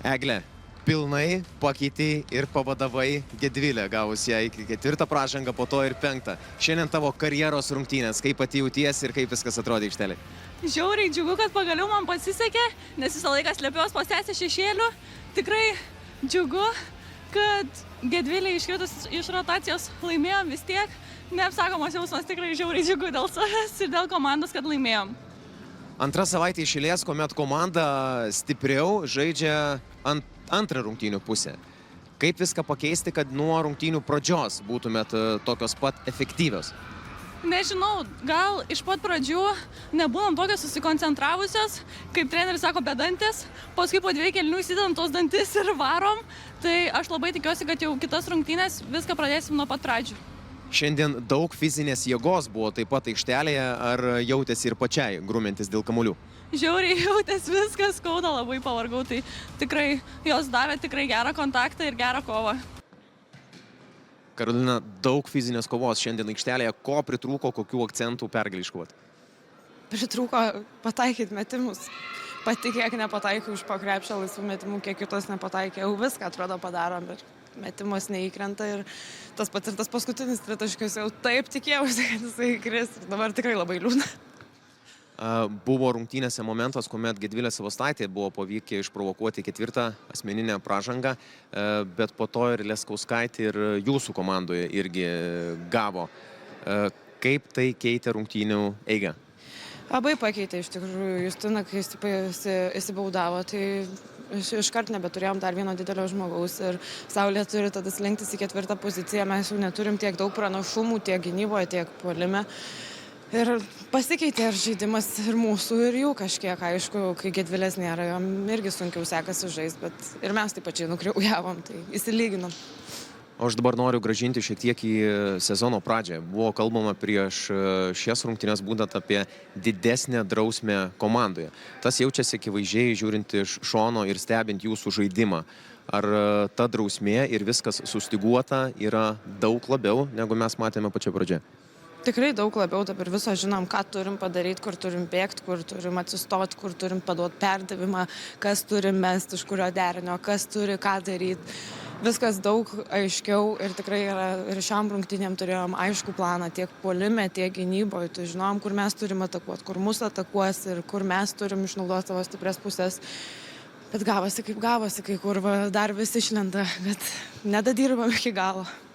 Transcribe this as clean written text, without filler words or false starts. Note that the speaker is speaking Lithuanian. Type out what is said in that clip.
Egle, pilnai pakeitei ir pavadavai Gedvilę, gavus ją iki 4 pražangą, po to ir 5. Šiandien tavo karjeros rungtynės, kaip pati jautiesi ir kaip viskas atrodė aikštelėje? Žiauriai džiugu, kad pagaliau man pasisekė, nes visą laiką slėpiuos po sesę šešėlių. Tikrai džiugu, kad Gedvilė iškritus iš rotacijos laimėjom vis tiek. Neapsakomas jausmas, tikrai žiauriai džiugu dėl savęs ir dėl komandos, kad laimėjom. Antra savaitė iš eilės, kuomet komanda stipriau žaidžia antrą rungtynių pusę. Kaip viską pakeisti, kad nuo rungtynių pradžios būtumėt tokios pat efektyvios? Nežinau, gal iš pat pradžių nebūnam tokios susikoncentravusios, kaip treneris sako, bedantės, paskui po 2 kėlinių įsidedam tos dantis ir varom, tai aš labai tikiuosi, kad jau kitas rungtynės viską pradėsim nuo pat pradžių. Šiandien daug fizinės jėgos buvo taip pat aikštelėje, ar jautėsi ir pačiai grumintis dėl kamuolių? Žiauriai jautės viskas, skauda, labai pavargau, tai tikrai jos davė tikrai gerą kontaktą ir gerą kovą. Karolina, daug fizinės kovos šiandien aikštelėje. Ko pritrūko, kokių akcentų pergalei iškovoti? Pritrūko pataikyti metimus. Pati kiek nepataikiau iš po krepšio laisvų metimų, kiek kitos nepataikė. Jau viską atrodo padarom, bet metimas neįkrenta ir tas pats ir tas paskutinis tritaškis jau taip tikėjausi, kad jisai įkris. Dabar tikrai labai liūdna. Buvo rungtynėse momentas, kuomet Gedvilė Savostaitė buvo pavykę išprovokuoti 4 asmeninę pražangą, bet po to ir Leskauskaitė ir jūsų komandoje irgi gavo. Kaip tai keitė rungtynių eigą? Labai pakeitė iš tikrųjų. Justina, kai įsibaudavo, tai iškart nebeturėjom dar vieno didelio žmogaus ir Saulė turi tada slinktis į 4 poziciją. Mes jau neturim tiek daug pranašumų tiek gynyboje, tiek puolime. Ir pasikeitė ir žaidimas ir mūsų, ir jų kažkiek, aišku, kai Gedvilės nėra, jom irgi sunkiau sekasi žaisti, bet ir mes taip pačiai nukriaujavom, tai įsilyginom. O aš dabar noriu grąžinti šiek tiek į sezono pradžią. Buvo kalbama prieš šias rungtynes būtent apie didesnę drausmę komandoje. Tas jaučiasi akivaizdžiai žiūrint iš šono ir stebint jūsų žaidimą. Ar ta drausmė ir viskas sustyguota yra daug labiau, negu mes matėme pačioje pradžioje? Tikrai daug labiau, dabar viso žinom, ką turim padaryti, kur turim bėgti, kur turim atsistoti, kur turim paduoti perdavimą, kas turim mesti, iš kurio derinio, kas turi ką daryti. Viskas daug aiškiau ir tikrai yra, ir šiam rungtynėm turėjom aišku planą tiek puolime, tiek gynyboje. Tai žinom, kur mes turim atakuoti, kur mus atakuos ir kur mes turim išnaudoti savo stiprias pusės. Bet gavosi kaip gavosi, kai kur dar vis išlenda, bet nedadirbam iki galo.